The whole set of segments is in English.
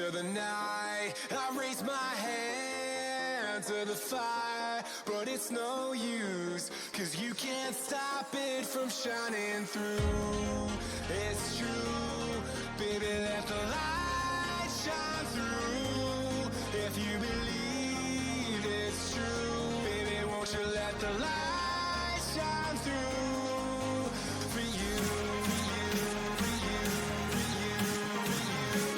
into the night. I raise my hand to the fire, but it's no use, 'cause you can't stop it from shining through. It's true, baby, let the light shine through. If you believe it's true, baby, won't you let the light shine through for you, for you, for you, for you, for you, for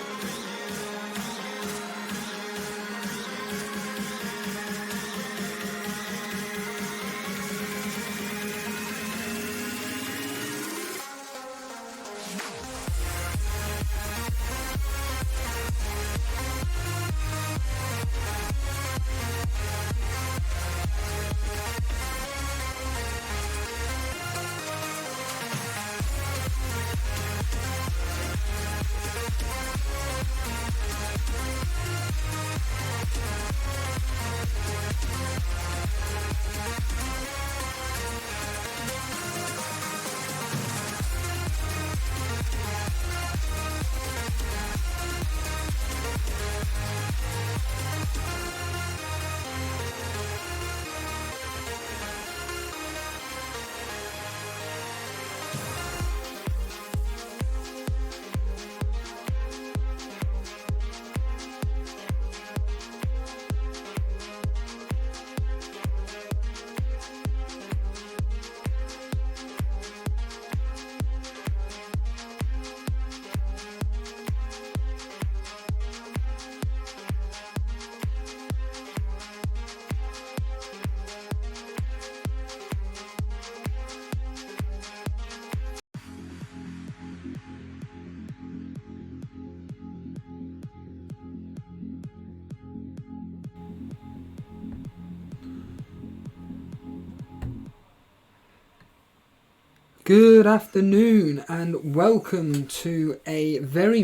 Good afternoon and welcome to a very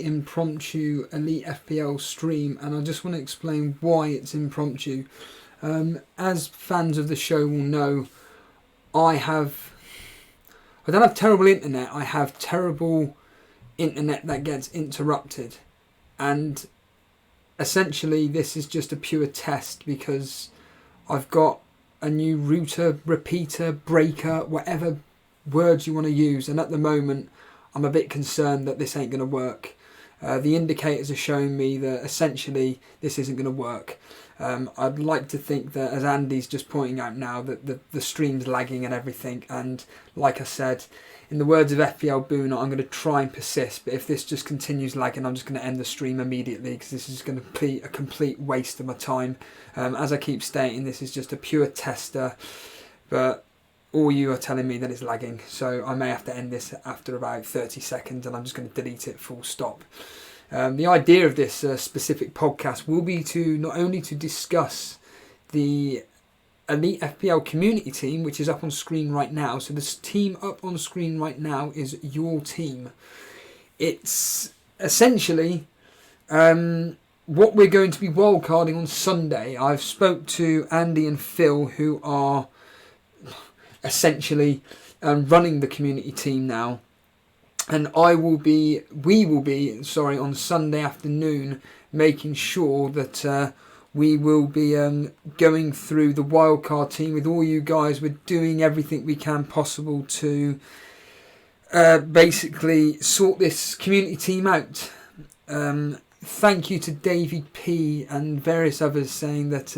impromptu Elite FPL stream, and I just want to explain why it's impromptu. As fans of the show will know, I don't have terrible internet, I have terrible internet that gets interrupted, and essentially this is just a pure test because I've got a new router, repeater, breaker, whatever words you want to use, and at the moment I'm a bit concerned that this ain't going to work. The indicators are showing me that essentially this isn't going to work. I'd like to think that, as Andy's just pointing out now, that the stream's lagging and everything, and like I said, in the words of FPL Boona, I'm going to try and persist, but if this just continues lagging, I'm just going to end the stream immediately because this is going to be a complete waste of my time. As I keep stating, this is just a pure tester, but all you are telling me that it's lagging, so I may have to end this after about 30 seconds and I'm just going to delete it full stop. The idea of this specific podcast will be to not only to discuss the Elite FPL community team, which is up on screen right now. So this team up on screen right now is your team. It's essentially what we're going to be wildcarding on Sunday. I've spoke to Andy and Phil, who are essentially running the community team now, and we will be on Sunday afternoon making sure that we will be going through the wildcard team with all you guys. We're doing everything we can possible to basically sort this community team out. Thank you to Davey P and various others saying that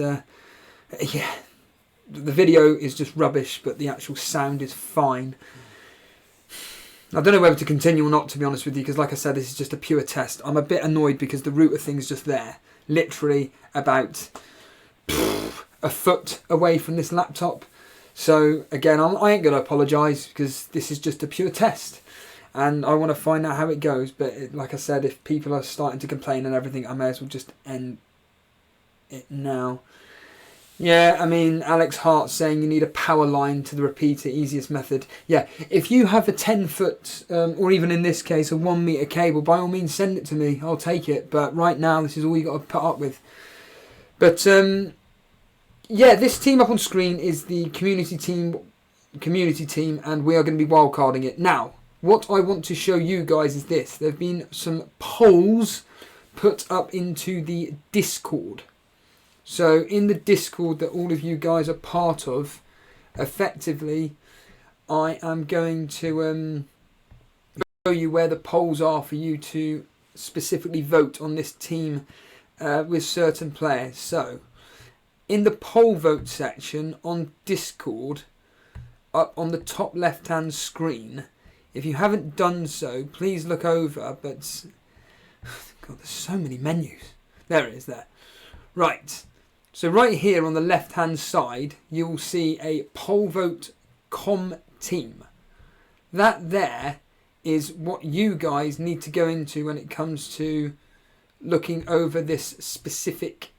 the video is just rubbish, but the actual sound is fine. I don't know whether to continue or not, to be honest with you, because like I said, this is just a pure test. I'm a bit annoyed because the router thing's just there, literally about a foot away from this laptop. So again, I ain't going to apologise because this is just a pure test. And I want to find out how it goes. But like I said, if people are starting to complain and everything, I may as well just end it now. Yeah, I mean, Alex Hart saying you need a power line to the repeater, easiest method. Yeah, if you have a 10-foot, or even in this case, a 1 metre cable, by all means send it to me. I'll take it. But right now, this is all you got to put up with. But, yeah, this team up on screen is the community team, and we are going to be wildcarding it. Now, what I want to show you guys is this. There have been some polls put up into the Discord. So in the Discord that all of you guys are part of, effectively, I am going to show you where the polls are for you to specifically vote on this team with certain players. So in the poll vote section on Discord, up on the top left hand screen, if you haven't done so, please look over. But God, there's so many menus. There it is there. Right. So right here on the left hand side, you will see a poll vote com team. That there is what you guys need to go into when it comes to looking over this specific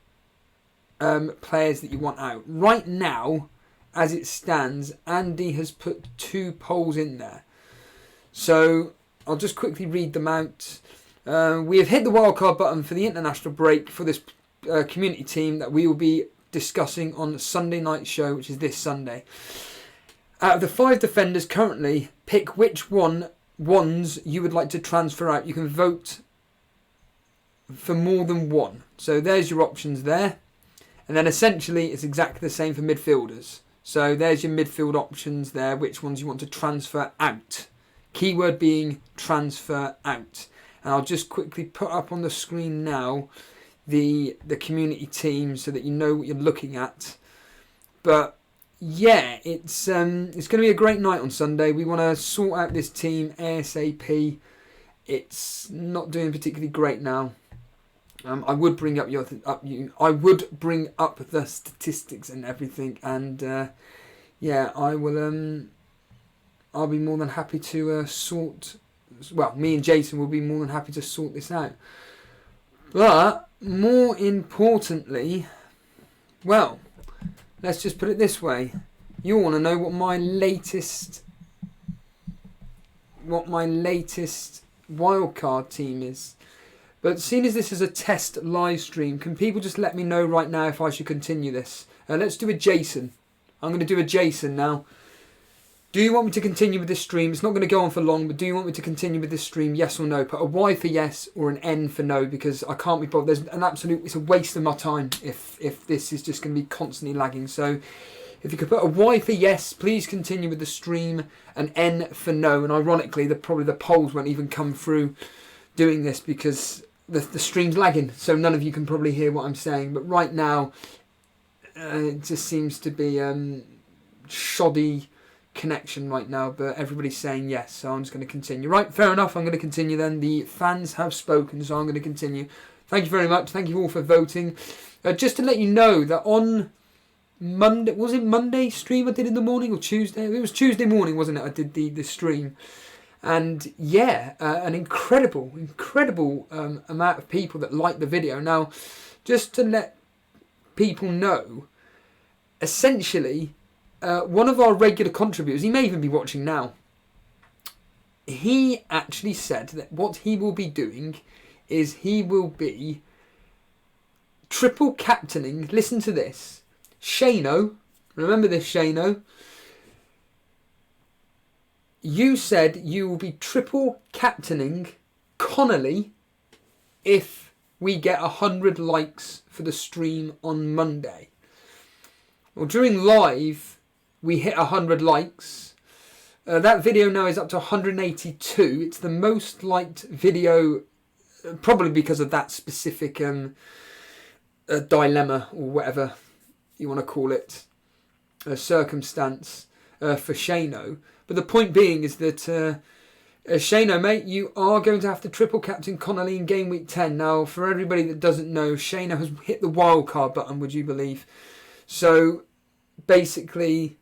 players that you want out. Right now, as it stands, Andy has put 2 polls in there. So I'll just quickly read them out. We have hit the wildcard button for the international break for this community team that we will be discussing on the Sunday night show, which is this Sunday. Out of the 5 defenders currently, pick which ones you would like to transfer out. You can vote for more than one. So there's your options there. And then essentially it's exactly the same for midfielders. So there's your midfield options there, which ones you want to transfer out. Keyword being transfer out. And I'll just quickly put up on the screen now the community team so that you know what you're looking at. But yeah, it's going to be a great night on Sunday. We want to sort out this team ASAP. It's not doing particularly great now. I would bring up I would bring up the statistics and everything, and yeah, I will. I'll be more than happy to sort. Well, me and Jason will be more than happy to sort this out. But more importantly, well, let's just put it this way: you want to know what my latest wildcard team is. But seeing as this is a test live stream, can people just let me know right now if I should continue this? Let's do a Jason. I'm going to do a Jason now. Do you want me to continue with this stream? It's not going to go on for long, but do you want me to continue with this stream? Yes or no? Put a Y for yes or an N for no, because I can't be bothered. It's a waste of my time if this is just going to be constantly lagging. So if you could put a Y for yes, please continue with the stream, an N for no. And ironically, probably the polls won't even come through doing this because the stream's lagging, so none of you can probably hear what I'm saying. But right now, it just seems to be shoddy connection right now, but everybody's saying yes, so I'm just going to continue. Right, fair enough, I'm going to continue then. The fans have spoken, so I'm going to continue. Thank you very much. Thank you all for voting. Just to let you know that on Monday, was it Monday stream I did in the morning or Tuesday? It was Tuesday morning, wasn't it? I did the stream. And yeah, an incredible amount of people that liked the video. Now, just to let people know, essentially, one of our regular contributors, he may even be watching now, he actually said that what he will be doing is he will be triple captaining, listen to this, Shano, remember this Shano, you said you will be triple captaining Connolly if we get 100 likes for the stream on Monday. Well, during live, we hit 100 likes. That video now is up to 182. It's the most liked video, probably because of that specific dilemma or whatever you want to call it, circumstance for Shano. But the point being is that, Shano, mate, you are going to have to triple captain Connolly in game week 10. Now, for everybody that doesn't know, Shano has hit the wildcard button, would you believe? So, basically,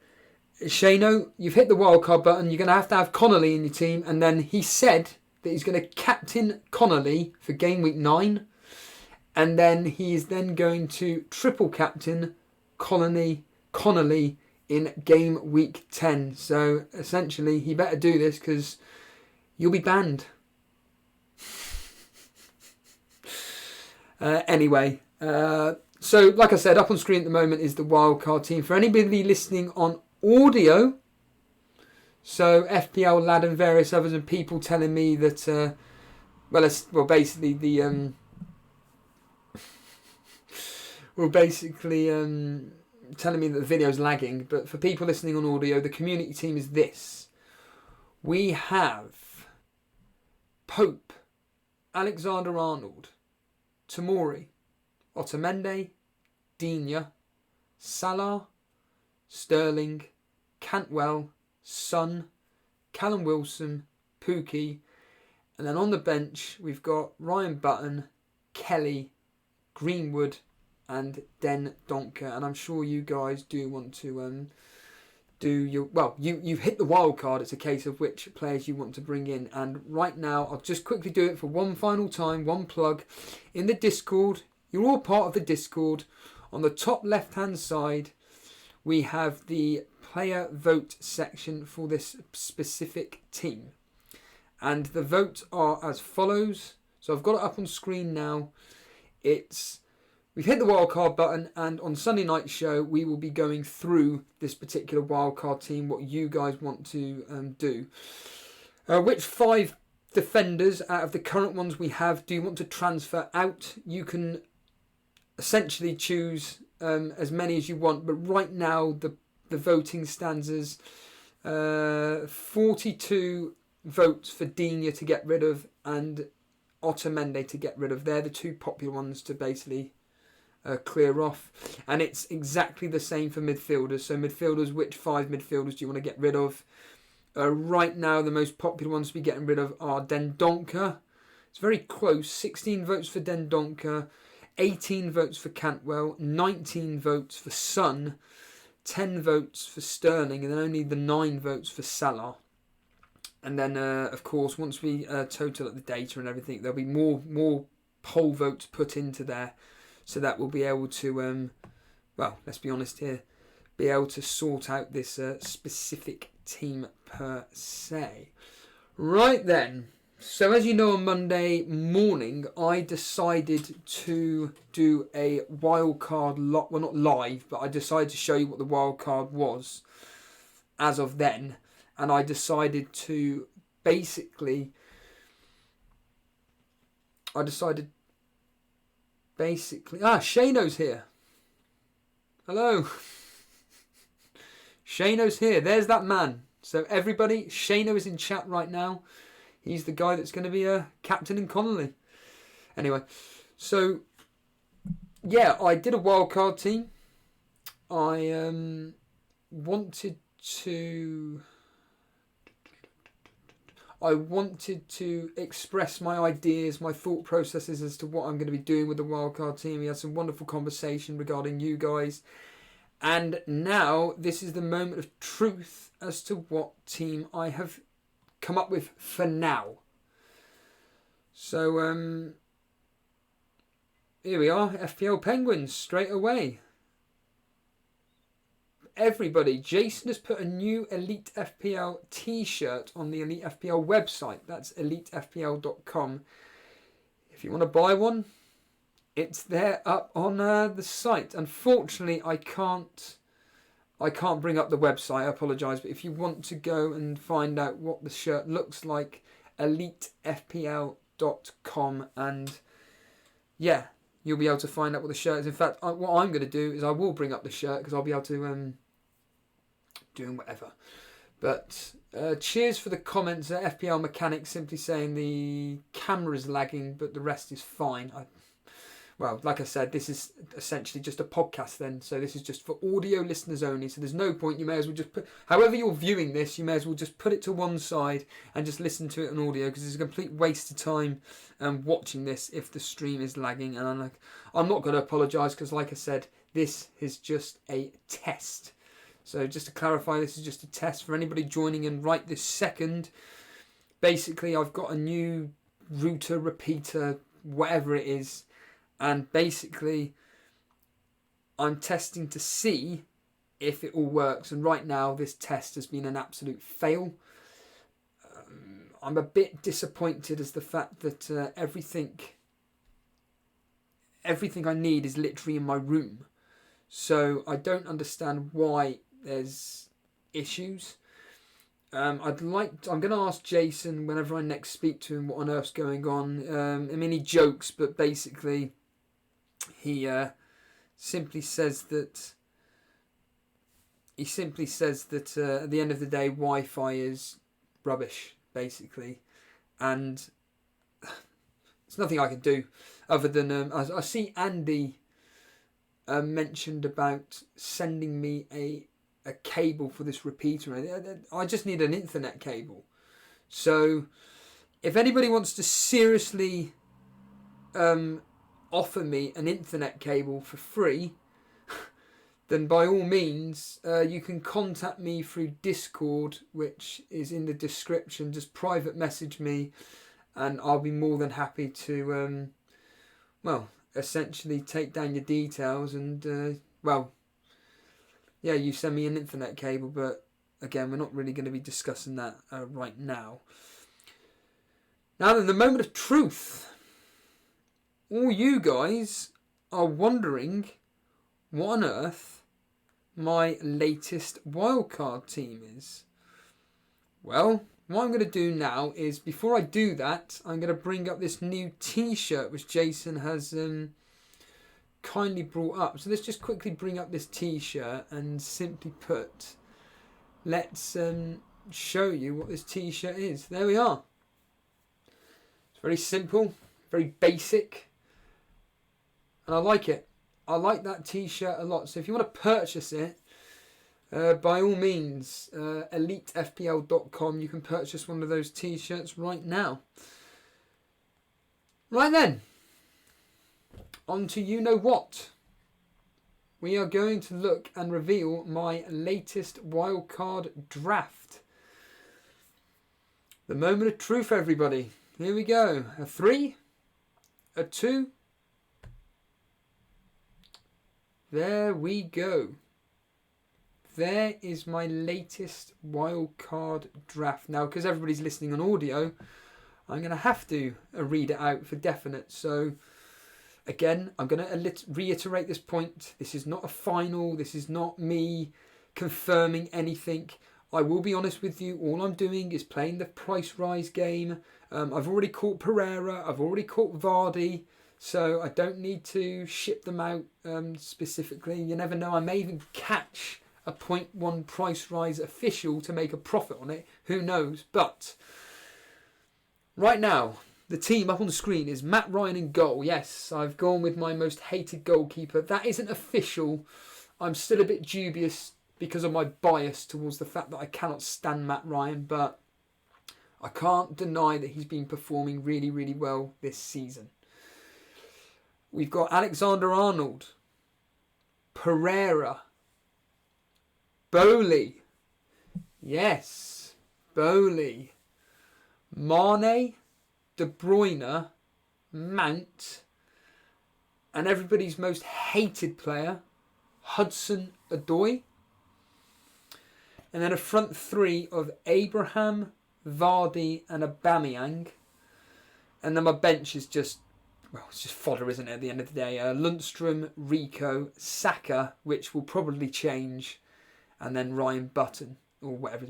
Shano, you've hit the wildcard button. You're going to have Connolly in your team. And then he said that he's going to captain Connolly for game week 9. And then he is then going to triple captain Connolly in game week 10. So essentially, he better do this because you'll be banned. Anyway, so like I said, up on screen at the moment is the wildcard team. For anybody listening on audio, so FPL Lad and various others and people telling me that, basically the were basically telling me that the video's lagging. But for people listening on audio, the community team is this. We have Pope, Alexander-Arnold, Tomori, Otamendi, Digne, Salah, Sterling, Cantwell, Son, Callum Wilson, Pookie, and then on the bench we've got Ryan Button, Kelly, Greenwood, and Den Donker. And I'm sure you guys do want to do your... Well, you've hit the wild card. It's a case of which players you want to bring in. And right now, I'll just quickly do it for one final time, one plug. In the Discord, you're all part of the Discord. On the top left-hand side, we have the player vote section for this specific team. And the votes are as follows. So I've got it up on screen now. We've hit the wildcard button, and on Sunday night show we will be going through this particular wildcard team, what you guys want to do. Which 5 defenders out of the current ones we have do you want to transfer out? You can essentially choose as many as you want, but right now the voting stands as 42 votes for Digne to get rid of and Otamendi to get rid of. They're the 2 popular ones to basically clear off. And it's exactly the same for midfielders. So midfielders, which 5 midfielders do you want to get rid of? Right now the most popular ones to be getting rid of are Den Donker. It's very close. 16 votes for Den Donker, 18 votes for Cantwell, 19 votes for Son, 10 votes for Sterling, and then only the 9 votes for Salah. And then, of course, once we total up the data and everything, there'll be more poll votes put into there, so that we'll be able to, well, let's be honest here, be able to sort out this specific team per se. Right then. So as you know, on Monday morning, I decided to do a wildcard well, not live, but I decided to show you what the wildcard was as of then. And I decided to basically... Shano's here. Hello. Shano's here. There's that man. So everybody, Shano is in chat right now. He's the guy that's going to be captain in Connolly. Anyway, so yeah, I did a wildcard team. I wanted to express my ideas, my thought processes as to what I'm going to be doing with the wildcard team. We had some wonderful conversation regarding you guys. And now this is the moment of truth as to what team I have come up with for now. So here we are, FPL Penguins straight away. Everybody, Jason has put a new Elite FPL t-shirt on the Elite FPL website. That's elitefpl.com. If you want to buy one, it's there up on the site. Unfortunately, I can't bring up the website, I apologise, but if you want to go and find out what the shirt looks like, elitefpl.com, and yeah, you'll be able to find out what the shirt is. In fact, what I'm going to do is I will bring up the shirt because I'll be able to doing whatever. But cheers for the comments. FPL Mechanics simply saying the camera's lagging, but the rest is fine. Well, like I said, this is essentially just a podcast then. So this is just for audio listeners only. So there's no point. You may as well just put... However you're viewing this, you may as well just put it to one side and just listen to it on audio, because it's a complete waste of time watching this if the stream is lagging. And I'm not going to apologise because, like I said, this is just a test. So just to clarify, this is just a test for anybody joining in right this second. Basically, I've got a new router, repeater, whatever it is. And basically, I'm testing to see if it all works. And right now, this test has been an absolute fail. I'm a bit disappointed as the fact that everything I need is literally in my room. So I don't understand why there's issues. I'm going to ask Jason whenever I next speak to him what on earth's going on. I mean, he jokes, but basically... He simply says that at the end of the day, Wi-Fi is rubbish, basically, and there's nothing I can do other than I see Andy mentioned about sending me a cable for this repeater. I just need an Ethernet cable. So if anybody wants to seriously offer me an Ethernet cable for free, then by all means you can contact me through Discord, which is in the description. Just private message me and I'll be more than happy to essentially take down your details and you send me an Ethernet cable. But again, we're not really going to be discussing that right now. Now then, the moment of truth. All you guys are wondering what on earth my latest wildcard team is. Well, what I'm going to do now is, before I do that, I'm going to bring up this new t-shirt which Jason has kindly brought up. So let's just quickly bring up this t-shirt and simply put, let's show you what this t-shirt is. There we are. It's very simple, very basic, and I like it. I like that t-shirt a lot. So if you want to purchase it, by all means, elitefpl.com, you can purchase one of those t-shirts right now. Right then, on to you know what. We are going to look and reveal my latest wildcard draft. The moment of truth, everybody. Here we go. A 3, a 2. There we go. There is my latest wildcard draft. Now, because everybody's listening on audio, I'm going to have to read it out for definite. So, again, I'm going to reiterate this point. This is not a final. This is not me confirming anything. I will be honest with you. All I'm doing is playing the price rise game. I've already caught Pereira. I've already caught Vardy. So I don't need to ship them out specifically. You never know. I may even catch a 0.1 price rise official to make a profit on it. Who knows? But right now, the team up on the screen is Matt Ryan in goal. Yes, I've gone with my most hated goalkeeper. That isn't official. I'm still a bit dubious because of my bias towards the fact that I cannot stand Matt Ryan. But I can't deny that he's been performing really, really well this season. We've got Alexander-Arnold, Pereira, Bowley, yes, Bowley, Mane, De Bruyne, Mount, and everybody's most hated player, Hudson-Odoi. And then a front three of Abraham, Vardy and Aubameyang. And then my bench is just, well, it's just fodder, isn't it, at the end of the day? Lundstrom, Rico, Saka, which will probably change, and then Ryan Button, or whatever.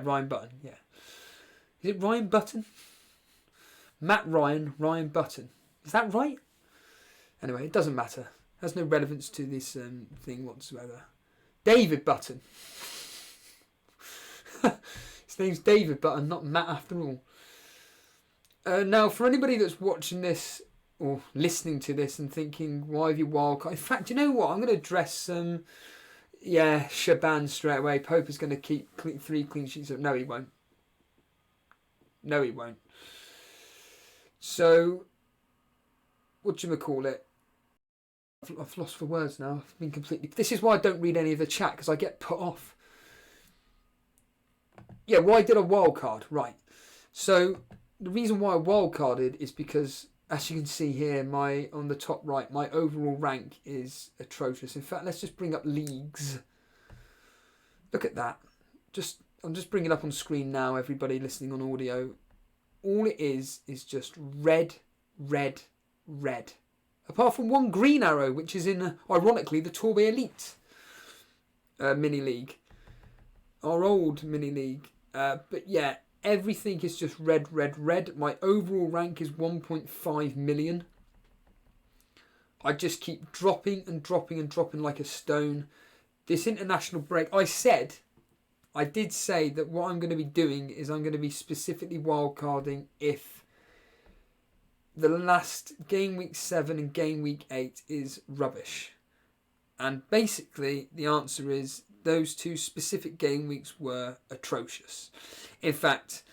Ryan Button, yeah. Is it Ryan Button? Matt Ryan, Ryan Button. Is that right? Anyway, it doesn't matter. It has no relevance to this thing whatsoever. David Button. His name's David Button, not Matt after all. Now, for anybody that's watching this or listening to this and thinking, why have you wildcard? In fact, you know what? I'm going to address Shaban straight away. Pope is going to keep 3 clean sheets. No, he won't. No, he won't. So, whatchamacallit? I've lost for words now. I've been completely... This is why I don't read any of the chat, because I get put off. Yeah, why did I wildcard? Right. So, the reason why I wildcarded is because, as you can see here, on the top right, my overall rank is atrocious. In fact, let's just bring up leagues. Look at that. I'm just bringing it up on screen now, everybody listening on audio. All it is just red, red, red. Apart from one green arrow, which is in, ironically, the Torbay Elite mini league. Our old mini league. But yeah, everything is just red, red, red. My overall rank is 1.5 million. I just keep dropping and dropping and dropping like a stone. This international break, I did say that what I'm going to be doing is I'm going to be specifically wildcarding if the last game week 7 and game week 8 is rubbish. And basically the answer is those 2 specific game weeks were atrocious. In fact,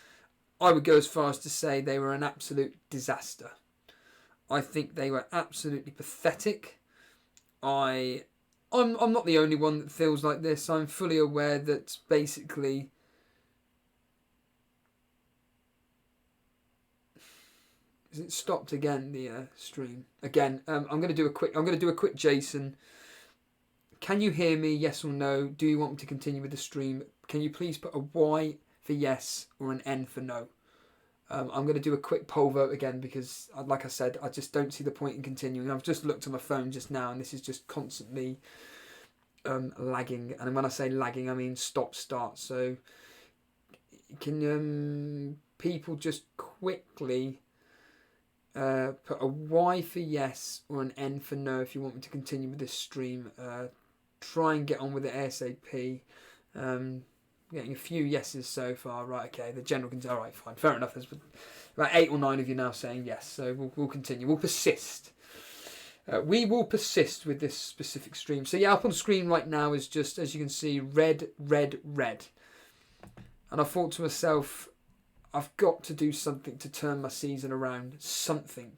I would go as far as to say they were an absolute disaster. I think they were absolutely pathetic. I'm not the only one that feels like this. I'm fully aware that basically is it stopped again, the stream again. I'm going to do a quick Jason. Can you hear me? Yes or no? Do you want me to continue with the stream? Can you please put a Y for yes or an N for no? I'm going to do a quick poll vote again because, like I said, I just don't see the point in continuing. I've just looked on my phone just now and this is just constantly lagging. And when I say lagging, I mean stop-start. So can people just quickly put a Y for yes or an N for no if you want me to continue with this stream? Try and get on with it ASAP. Getting a few yeses so far. Right, okay, the general can... Alright, fine, fair enough. There's about 8 or 9 of you now saying yes, so we'll continue. We'll persist. We will persist with this specific stream. So yeah, up on screen right now is just, as you can see, red, red, red. And I thought to myself, I've got to do something to turn my season around. Something.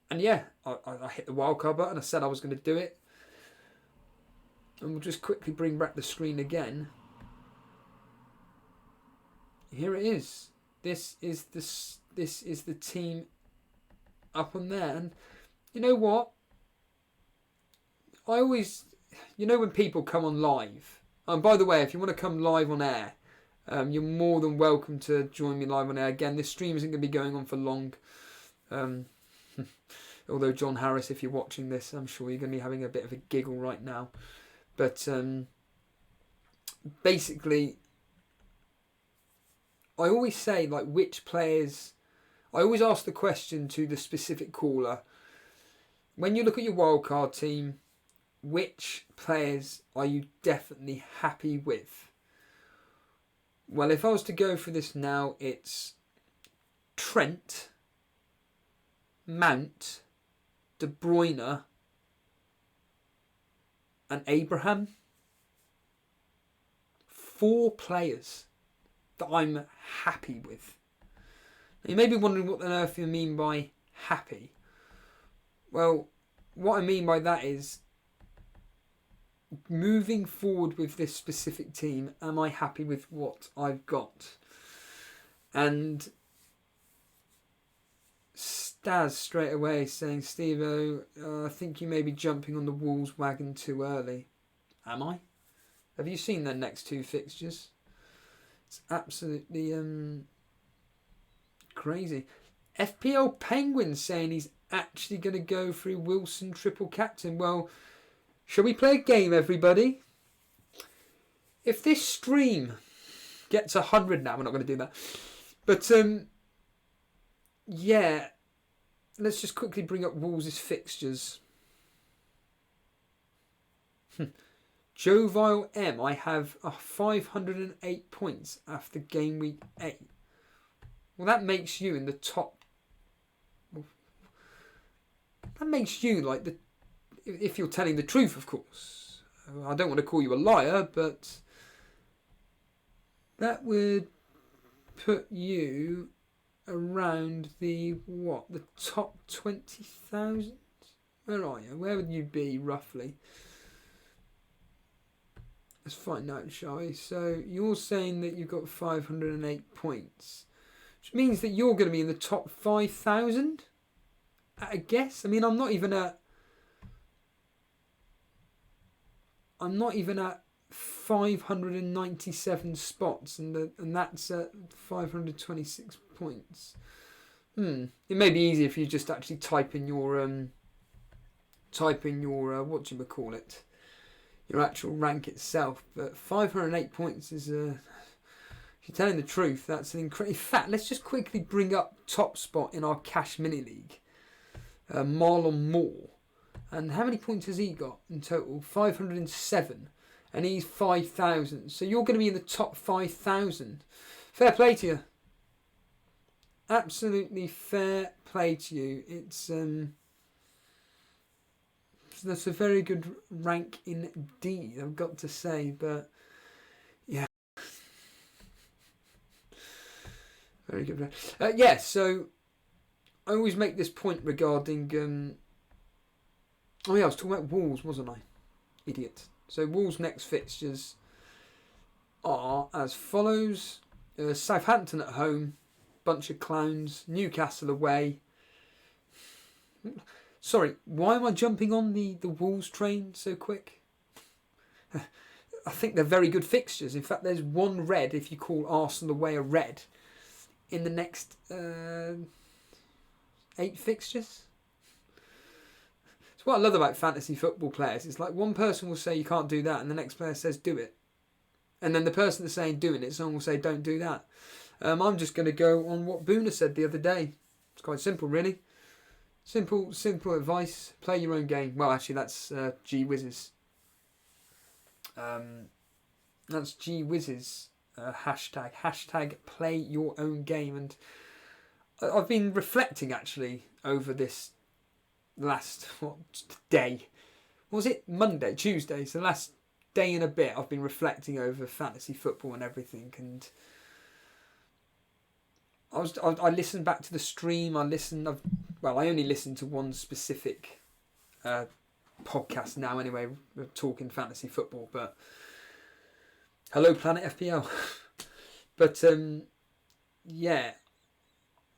And yeah, I hit the wildcard button. I said I was going to do it. And we'll just quickly bring back the screen again. Here it is. This is the team up on there. And you know what? I always... You know when people come on live... And by the way, if you want to come live on air, you're more than welcome to join me live on air. Again, this stream isn't going to be going on for long. Although John Harris, if you're watching this, I'm sure you're going to be having a bit of a giggle right now. But basically, I always say, like, which players... I always ask the question to the specific caller. When you look at your wildcard team, which players are you definitely happy with? Well, if I was to go for this now, it's Trent, Mount, De Bruyne, and Abraham. 4 players that I'm happy with. Now, you may be wondering what on earth you mean by happy. Well, what I mean by that is, moving forward with this specific team, am I happy with what I've got? And Staz straight away saying, Steve-O, I think you may be jumping on the Wolves wagon too early. Am I? Have you seen their next 2 fixtures? It's absolutely crazy. FPL Penguin saying he's actually going to go through Wilson triple captain. Well, shall we play a game, everybody? If this stream gets 100 now, we're not going to do that. But, yeah, let's just quickly bring up Wolves' fixtures. Jovile M, I have 508 points after game week 8. Well, that makes you in the top. That makes you like the... If you're telling the truth, of course. I don't want to call you a liar, but that would put you around the, what, the top 20,000? Where are you? Where would you be, roughly? Let's find out, shall we? So, you're saying that you've got 508 points, which means that you're going to be in the top 5,000? At a guess? I mean, I'm not even at 597 spots, and that's at 526 points. It may be easier if you just actually type in your whatchamacallit, your actual rank itself. But 508 points is if you're telling the truth, that's an incredible. In fact, let's just quickly bring up top spot in our cash mini league. Marlon Moore. And how many points has he got in total? 507. And he's 5,000. So you're going to be in the top 5,000. Fair play to you. Absolutely fair play to you. It's that's a very good rank indeed, I've got to say. But yeah, very good. Yeah, so I always make this point regarding. Oh yeah, I was talking about Wolves, wasn't I? Idiot. So Wolves' next fixtures are as follows: Southampton at home, bunch of clowns. Newcastle away. Sorry, why am I jumping on the Wolves train so quick? I think they're very good fixtures. In fact, there's one red, if you call Arsenal away a red, in the next 8 fixtures. It's what I love about fantasy football players. It's like one person will say you can't do that and the next player says do it. And then the person that's saying doing it, someone will say don't do that. I'm just going to go on what Boona said the other day. It's quite simple, really. Simple advice. Play your own game. Well, actually, that's GWizz's. That's GWizz's hashtag. Hashtag play your own game. And I've been reflecting, actually, over this last day. What was it? Monday, Tuesday. So the last day and a bit, I've been reflecting over fantasy football and everything. And I listened back to the stream. I only listen to one specific podcast now anyway, talking fantasy football, but hello Planet FPL. But yeah,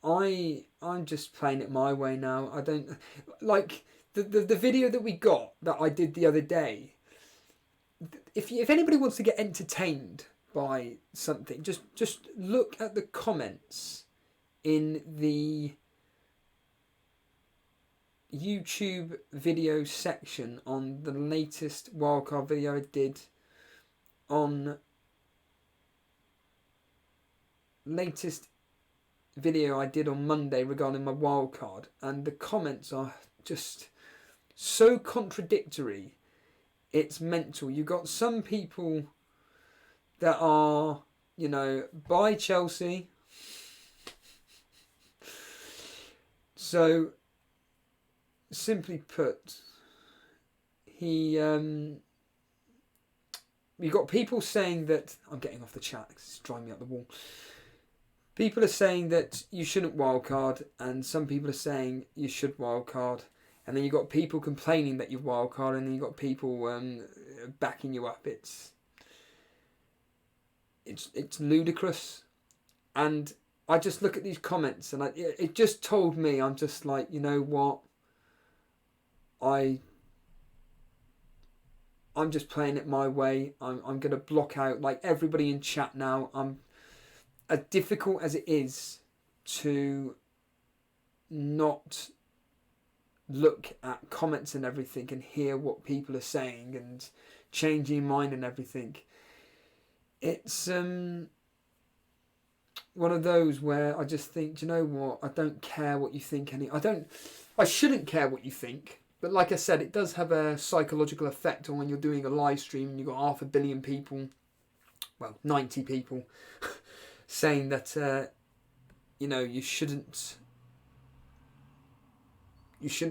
I'm just playing it my way now. I don't like the video that we got that I did the other day. If anybody wants to get entertained by something, just look at the comments in the YouTube video section on the latest wildcard video I did on Monday regarding my wildcard, and the comments are just so contradictory. It's mental. You got some people that are, buy Chelsea. So, simply put, you got people saying that, I'm getting off the chat because it's driving me up the wall. People are saying that you shouldn't wildcard, and some people are saying you should wildcard. And then you got people complaining that you wildcard, and then you got people backing you up. It's ludicrous, and I just look at these comments, and it just told me, I'm just like, you know what, I'm just playing it my way. I'm going to block out like everybody in chat now. As difficult as it is to not look at comments and everything and hear what people are saying and changing your mind and everything. It's one of those where I just think, do you know what? I don't care what you think. I shouldn't care what you think. But like I said, it does have a psychological effect on when you're doing a live stream and you've got 500 million people, well, 90 people, saying that, you shouldn't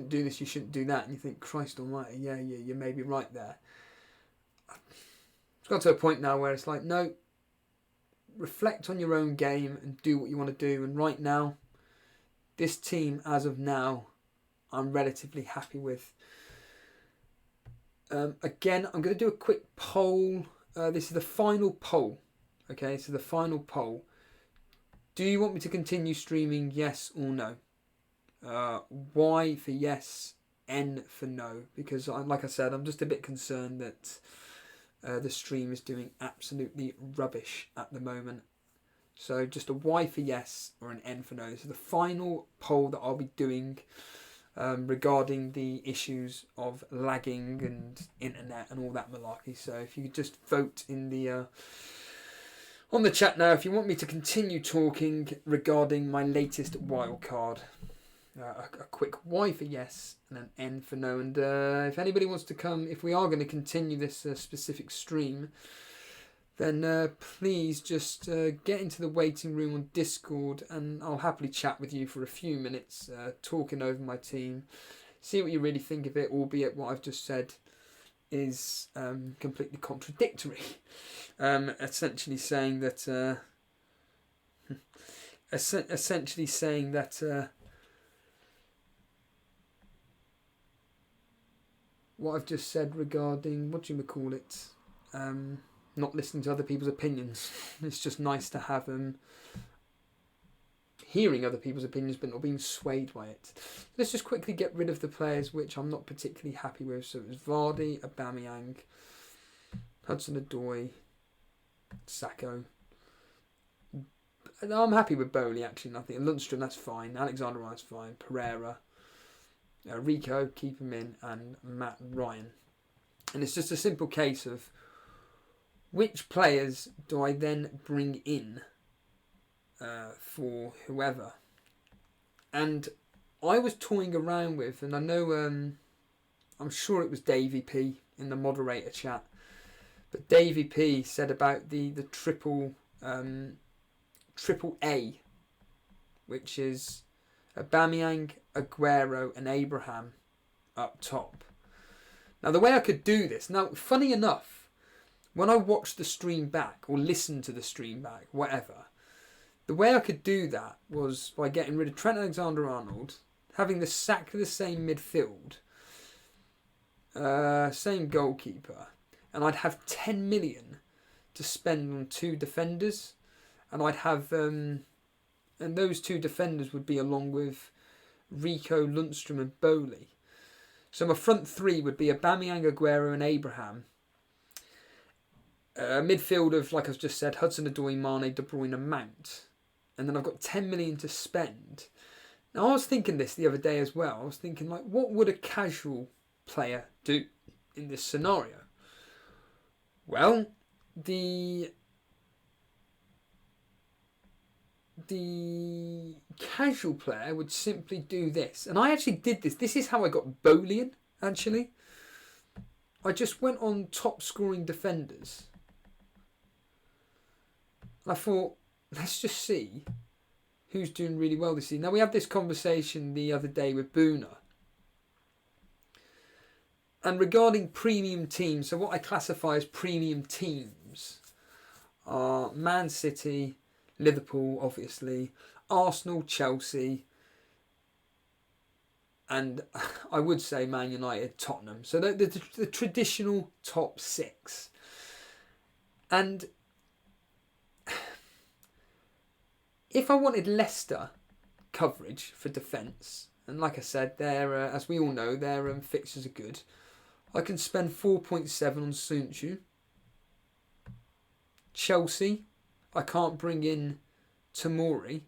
do this, you shouldn't do that. And you think, Christ almighty, yeah, you may be right there. It's got to a point now where it's like, no, reflect on your own game and do what you want to do. And right now, this team, as of now, I'm relatively happy with. Again, I'm going to do a quick poll. This is the final poll. Okay, so the final poll. Do you want me to continue streaming, yes or no? Y for yes, N for no. Because, like I said, I'm just a bit concerned that the stream is doing absolutely rubbish at the moment. So just a Y for yes or an N for no. This is the final poll that I'll be doing regarding the issues of lagging and internet and all that malarkey. So if you could just vote in the on the chat now if you want me to continue talking regarding my latest wildcard. a quick Y for yes and an N for no. And if anybody wants to come, if we are going to continue this specific stream, then please just get into the waiting room on Discord, and I'll happily chat with you for a few minutes, talking over my team, see what you really think of it, albeit what I've just said is completely contradictory. Essentially saying that what I've just said regarding, what do you call it, not listening to other people's opinions. It's just nice to have hearing other people's opinions but not being swayed by it. Let's just quickly get rid of the players which I'm not particularly happy with. So it was Vardy, Aubameyang, Hudson-Odoi, Sacco. I'm happy with Bowley, actually. Nothing. Lundstrom, that's fine. Alexander-Arnold's fine. Pereira, Rico, keep him in, and Matt Ryan. And it's just a simple case of which players do I then bring in for whoever. And I was toying around with, and I know, I'm sure it was Davey P in the moderator chat, but Davey P said about the triple A, which is Aubameyang, Aguero and Abraham up top. Now the way I could do this, now funny enough, when I watched the stream back or listened to the stream back, whatever, the way I could do that was by getting rid of Trent Alexander-Arnold, having the same midfield, same goalkeeper, and I'd have 10 million to spend on 2 defenders, and I'd have and those 2 defenders would be along with Rico, Lundstrom and Bowley. So my front 3 would be Aubameyang, Aguero and Abraham. Midfield of, like I've just said, Hudson-Odoi, Mane, De Bruyne and Mount. And then I've got 10 million to spend. Now I was thinking this the other day as well. I was thinking, like, what would a casual player do in this scenario? Well, the casual player would simply do this. And I actually did this. This is how I got Bowley in, actually. I just went on top scoring defenders. I thought, let's just see who's doing really well this season. Now, we had this conversation the other day with Boona. And regarding premium teams, so what I classify as premium teams are Man City, Liverpool, obviously, Arsenal, Chelsea, and I would say Man United, Tottenham. So the traditional top 6. And if I wanted Leicester coverage for defence, and like I said, as we all know, their fixtures are good, I can spend 4.7 on Sunchu. Chelsea, I can't bring in Tomori.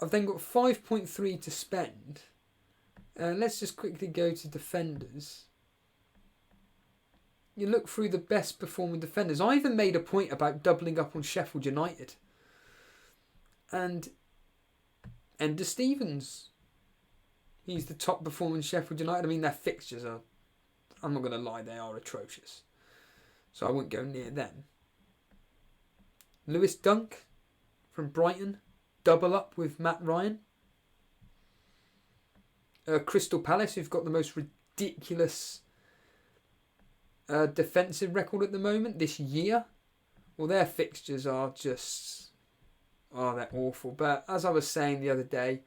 I've then got 5.3 to spend. Let's just quickly go to defenders. You look through the best performing defenders. I even made a point about doubling up on Sheffield United. And Ender Stevens. He's the top performing Sheffield United. I mean, their fixtures are, I'm not going to lie, they are atrocious. So I wouldn't go near them. Lewis Dunk from Brighton. Double up with Matt Ryan. Crystal Palace, who've got the most ridiculous defensive record at the moment this year. Well, their fixtures are just... oh, they're awful. But as I was saying the other day,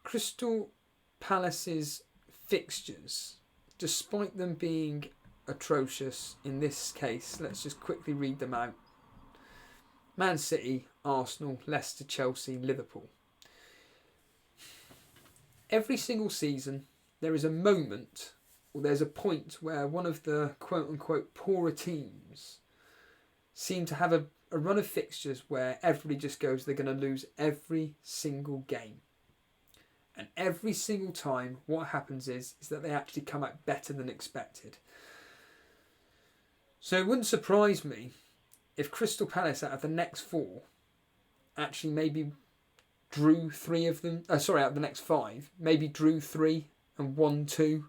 Crystal Palace's fixtures, despite them being atrocious in this case, let's just quickly read them out. Man City, Arsenal, Leicester, Chelsea, Liverpool. Every single season, there is a moment, or there's a point where one of the quote-unquote poorer teams seem to have a run of fixtures where everybody just goes, they're going to lose every single game. And every single time, what happens is that they actually come out better than expected. So it wouldn't surprise me if Crystal Palace out of the next 4 actually maybe drew 3 of them. Out of the next 5, maybe drew 3 and won 2,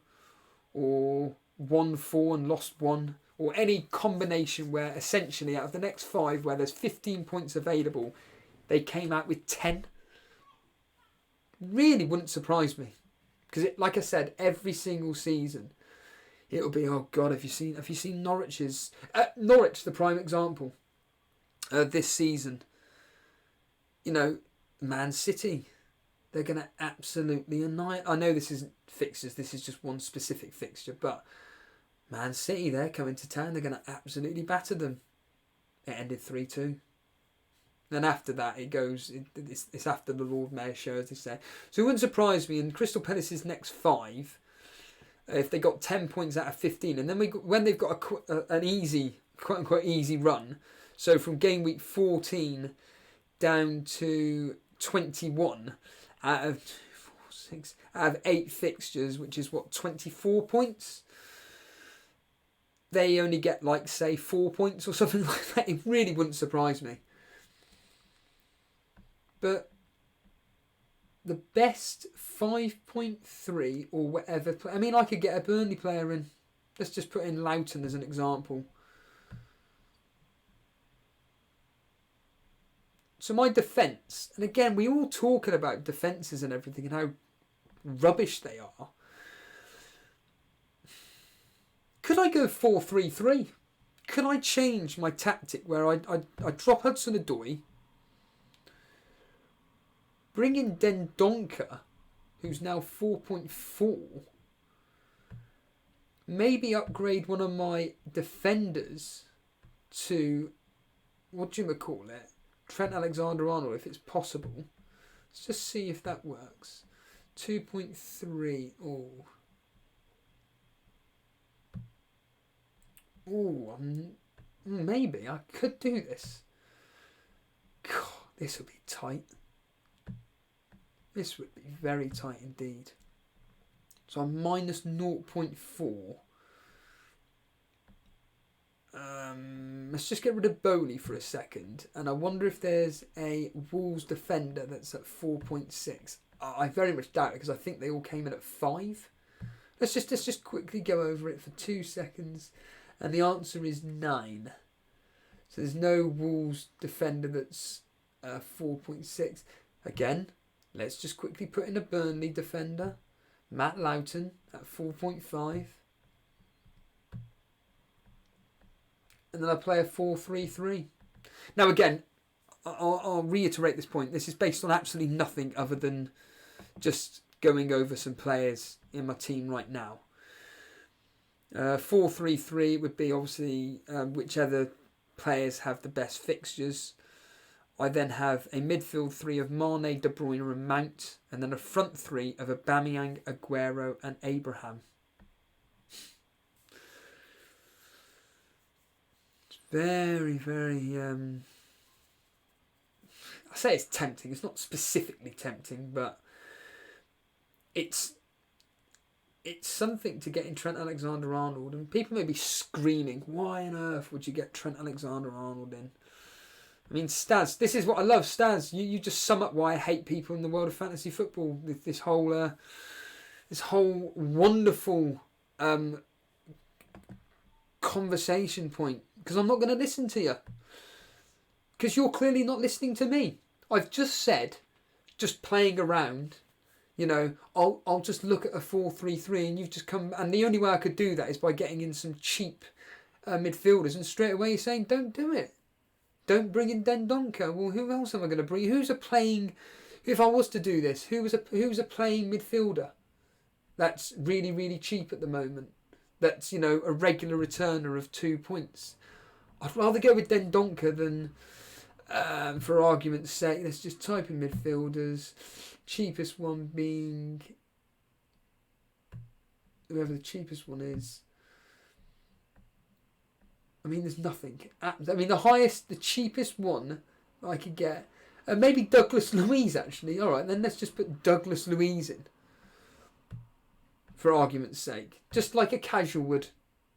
or won 4 and lost 1, or any combination where essentially out of the next 5 where there's 15 points available, they came out with 10. Really wouldn't surprise me, because like I said, every single season it'll be, oh God, have you seen Norwich's Norwich, the prime example this season. You know, Man City, they're going to absolutely annihilate. I know this isn't fixtures, this is just one specific fixture, but Man City, they're coming to town, they're going to absolutely batter them. It ended 3-2. Then after that, it's after the Lord Mayor show, as they say. So it wouldn't surprise me in Crystal Palace's next 5, if they got 10 points out of 15, and then when they've got an easy, quote unquote easy run, so from game week 14 down to 21 out of 8 fixtures, which is 24 points. They only get say 4 points or something like that. It really wouldn't surprise me. But the best 5.3 or whatever. I mean, I could get a Burnley player in. Let's just put in Loughton as an example. So my defence, and again, we all talking about defences and everything and how rubbish they are. Could I go 4-3-3? Could I change my tactic where I drop Hudson-Odoi, bring in Dendoncker, who's now 4.4, maybe upgrade one of my defenders to, Trent Alexander-Arnold, if it's possible. Let's just see if that works. 2.3, maybe I could do this. God, this would be tight. This would be very tight indeed. So I'm minus 0.4. Let's just get rid of Bowley for a second. And I wonder if there's a Wolves defender that's at 4.6. I very much doubt it, because I think they all came in at 5. Let's just quickly go over it for 2 seconds. And the answer is 9. So there's no Wolves defender that's 4.6. Again, let's just quickly put in a Burnley defender. Matt Loughton at 4.5. And then I play a 4-3-3. Now again, I'll reiterate this point. This is based on absolutely nothing other than just going over some players in my team right now. 4-3-3 would be obviously whichever players have the best fixtures. I then have a midfield 3 of Mane, De Bruyne and Mount, and then a front 3 of Aubameyang, Aguero and Abraham. It's very, very... I say it's tempting. It's not specifically tempting, but it's something to get in Trent Alexander-Arnold. And people may be screaming, why on earth would you get Trent Alexander-Arnold in? I mean, Staz, this is what I love. Staz, you just sum up why I hate people in the world of fantasy football. This whole wonderful conversation point. Because I'm not going to listen to you. Because you're clearly not listening to me. I've just said, just playing around, I'll just look at a 4-3-3 and you've just come... And the only way I could do that is by getting in some cheap midfielders. And straight away you're saying, don't do it. Don't bring in Dendoncker. Well, who else am I going to bring? Who's a playing... If I was to do this, who's a playing midfielder that's really, really cheap at the moment? That's, a regular returner of 2 points. I'd rather go with Dendoncker than, for argument's sake, let's just type in midfielders. Cheapest one being... whoever the cheapest one is. I mean, there's nothing. The cheapest one I could get... maybe Douglas Luiz, actually. All right, then let's just put Douglas Luiz in. For argument's sake. Just like a casual would.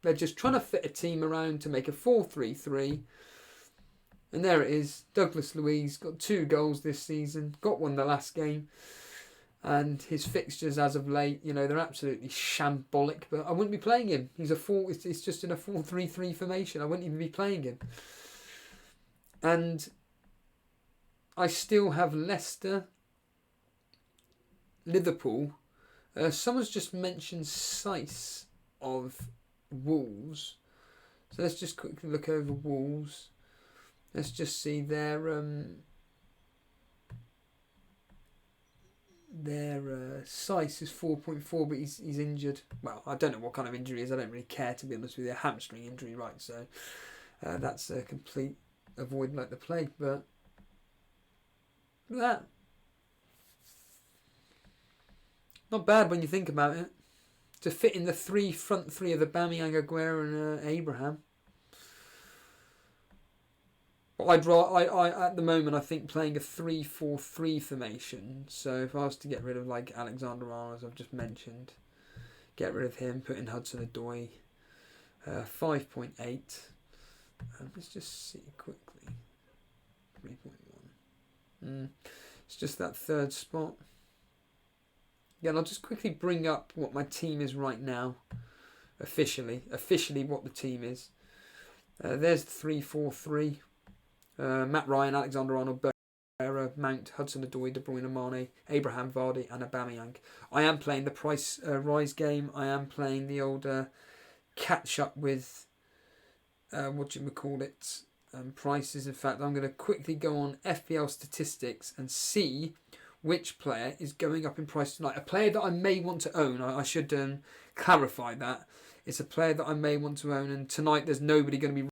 They're just trying to fit a team around to make a 4-3-3. And there it is. Douglas Luiz got 2 goals this season. Got one the last game. And his fixtures as of late, you know, they're absolutely shambolic. But I wouldn't be playing him. He's it's just in a 4-3-3 formation. I wouldn't even be playing him. And I still have Leicester, Liverpool. Someone's just mentioned Sice of Wolves. So let's just quickly look over Wolves. Let's just see their Sice is 4.4, but he's injured. Well, I don't know what kind of injury it is. I don't really care, to be honest with you. A hamstring injury, right? So that's a complete avoid like the plague. But look at that. Not bad when you think about it. To fit in the front three of the Aubameyang, Aguero and Abraham. But I at the moment, I think playing a 3-4-3 formation. So if I was to get rid of like Alexander-Arnold, as I've just mentioned, get rid of him, put in Hudson-Odoi, 5.8. Let's just see quickly. 3.1. It's just that third spot. Again, I'll just quickly bring up what my team is right now. Officially what the team is. There's the 3-4-3. Matt Ryan, Alexander-Arnold, Bergera, Mount, Hudson-Odoi, De Bruyne, Mane, Abraham, Vardy and Aubameyang. I am playing the price rise game. I am playing the old catch up with prices. In fact, I'm going to quickly go on FPL statistics and see which player is going up in price tonight. A player that I may want to own. I should clarify that. It's a player that I may want to own, and tonight there's nobody going to be